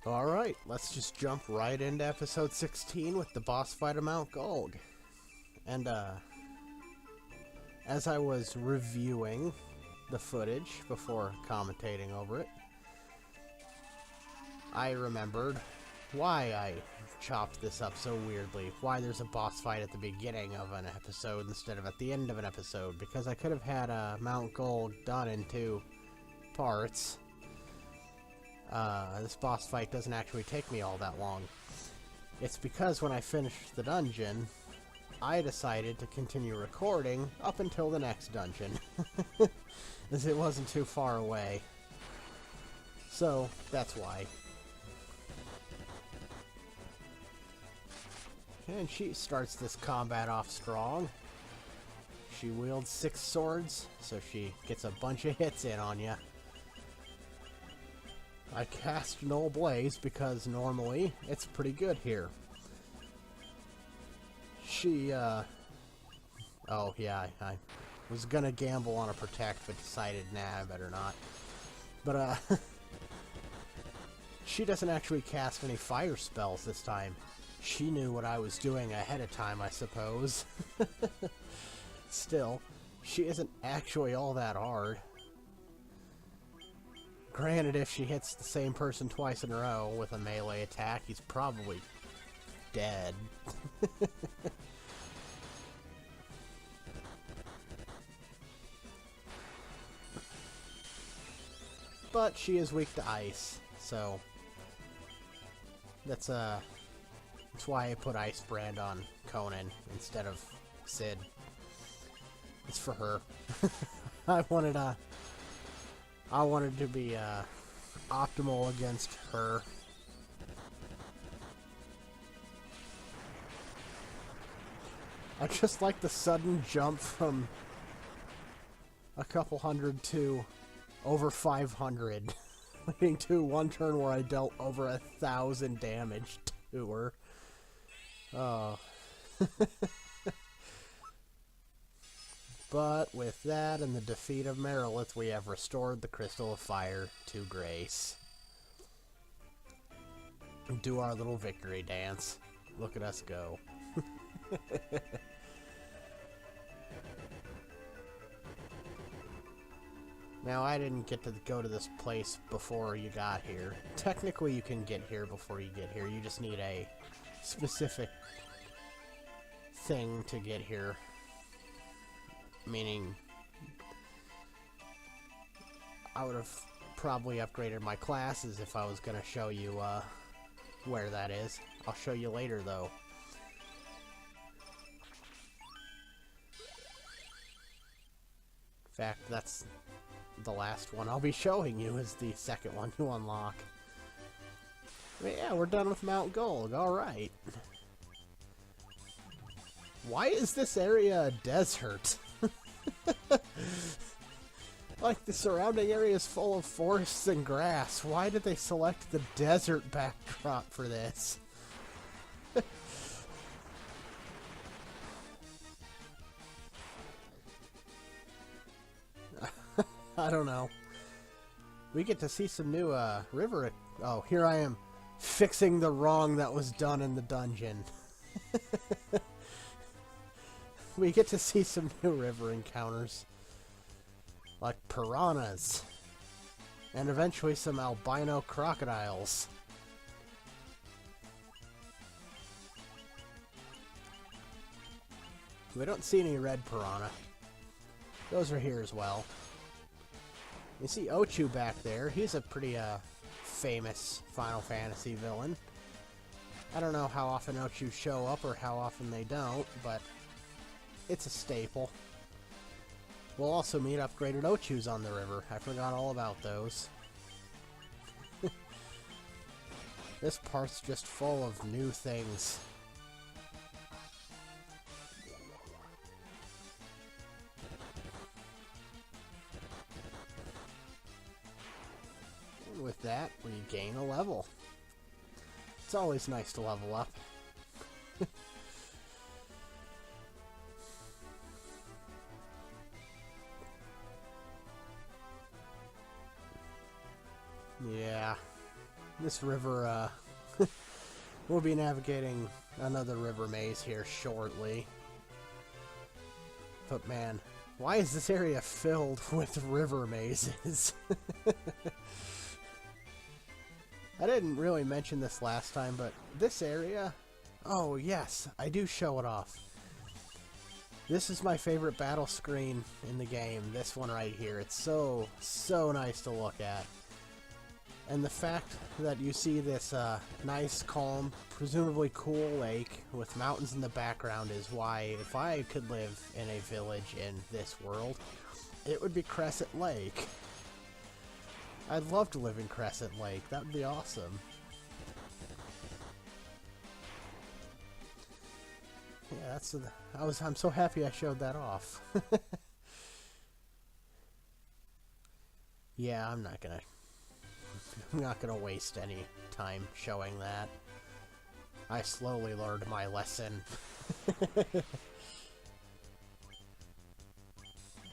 Alright, let's just jump right into episode 16 with the boss fight of Mount Golg. And, as I was reviewing the footage before commentating over it, I remembered why I chopped this up so weirdly. Why there's a boss fight at the beginning of an episode instead of at the end of an episode. Because I could have had Mount Golg done in 2 parts. This boss fight doesn't actually take me all that long. It's because when I finished the dungeon, I decided to continue recording up until the next dungeon, as it wasn't too far away. So, that's why. And she starts this combat off strong. She wields 6 swords, so she gets a bunch of hits in on you. I cast Null Blaze because normally it's pretty good here. She, oh yeah, I was gonna gamble on a Protect, but decided, nah, I better not. But, she doesn't actually cast any fire spells this time. She knew what I was doing ahead of time, I suppose. Still, she isn't actually all that hard. Granted, if she hits the same person twice in a row with a melee attack, he's probably dead. But she is weak to ice, so that's why I put Ice Brand on Conan instead of Sid. It's for her. I wanted to be optimal against her. I just like the sudden jump from a couple hundred to over 500, leading to one turn where I dealt over 1,000 damage to her. Oh. But with that and the defeat of Merilith, we have restored the Crystal of Fire to Grace. Do our little victory dance. Look at us go. Now, I didn't get to go to this place before you got here. Technically, you can get here before you get here. You just need a specific thing to get here. Meaning, I would have probably upgraded my classes if I was going to show you where that is. I'll show you later, though. In fact, that's the last one I'll be showing you is the second one you unlock. But yeah, we're done with Mount Golg. Alright. Why is this area a desert? Like, the surrounding area is full of forests and grass. Why did they select the desert backdrop for this? I don't know. We get to see some new river. Oh, here I am fixing the wrong that was done in the dungeon. We get to see some new river encounters, like piranhas, and eventually some albino crocodiles. We don't see any red piranha. Those are here as well. You see Ochu back there. He's a pretty famous Final Fantasy villain. I don't know how often Ochu show up or how often they don't, but it's a staple. We'll also meet upgraded Ochus on the river. I forgot all about those. This part's just full of new things. And with that, we gain a level. It's always nice to level up. Yeah. this river, we'll be navigating another river maze here shortly. But man, why is this area filled with river mazes? I didn't really mention this last time, but this area... Oh yes, I do show it off. This is my favorite battle screen in the game, this one right here. It's so nice to look at. And the fact that you see this nice, calm, presumably cool lake with mountains in the background is why, if I could live in a village in this world, it would be Crescent Lake. I'd love to live in Crescent Lake. That would be awesome. Yeah, I'm so happy I showed that off. Yeah, I'm not gonna waste any time showing that. I slowly learned my lesson.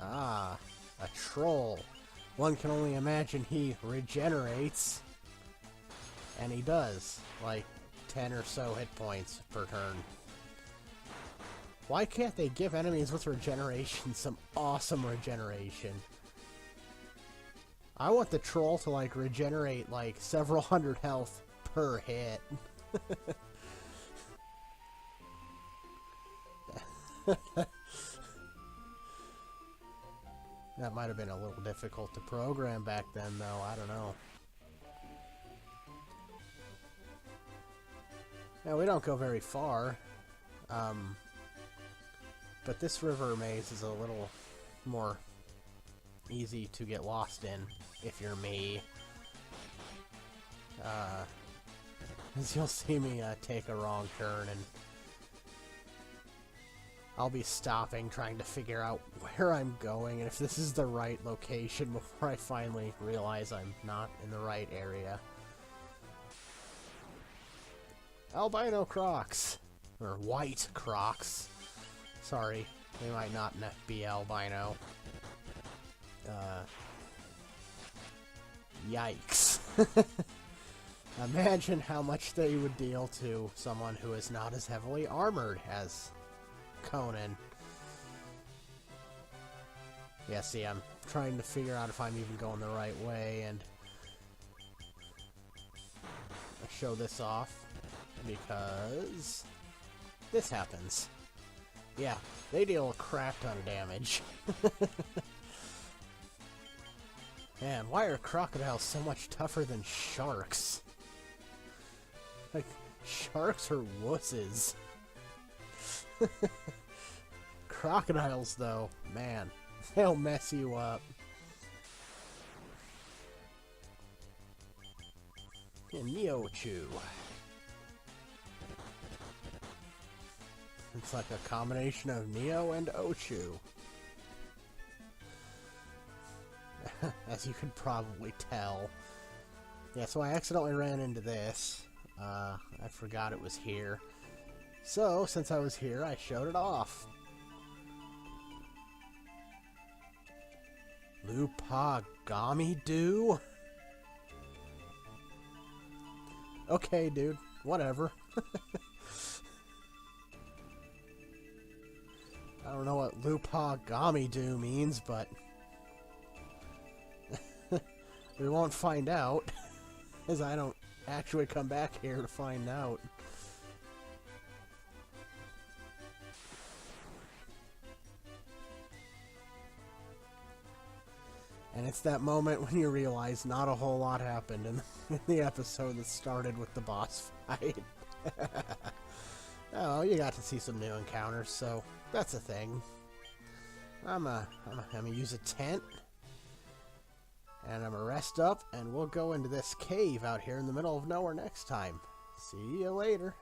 Ah, a troll. One can only imagine he regenerates. And he does, like 10 or so hit points per turn. Why can't they give enemies with regeneration some awesome regeneration? I want the troll to, like, regenerate, like, several hundred health per hit. That might have been a little difficult to program back then, though. I don't know. Now, we don't go very far. But this river maze is a little more easy to get lost in, if you're me. As you'll see me take a wrong turn, and I'll be stopping, trying to figure out where I'm going, and if this is the right location before I finally realize I'm not in the right area. Albino Crocs! Or white Crocs. Sorry, they might not be albino. Yikes. Imagine how much they would deal to someone who is not as heavily armored as Conan. Yeah, see, I'm trying to figure out if I'm even going the right way, and I'll show this off because this happens. Yeah, they deal a crap ton of damage. Man, why are crocodiles so much tougher than sharks? Like, sharks are wusses. Crocodiles, though, man, they'll mess you up. And Neo-Chew. It's like a combination of Neo and Ochu. As you could probably tell. Yeah, so I accidentally ran into this. I forgot it was here. So, since I was here, I showed it off. Ghami do? Okay, dude. Whatever. I don't know what Ghami do means, but we won't find out, as I don't actually come back here to find out. And it's that moment when you realize not a whole lot happened in the episode that started with the boss fight. Oh, you got to see some new encounters, so that's a thing. I'm gonna use a tent, and I'm gonna rest up, and we'll go into this cave out here in the middle of nowhere next time. See you later.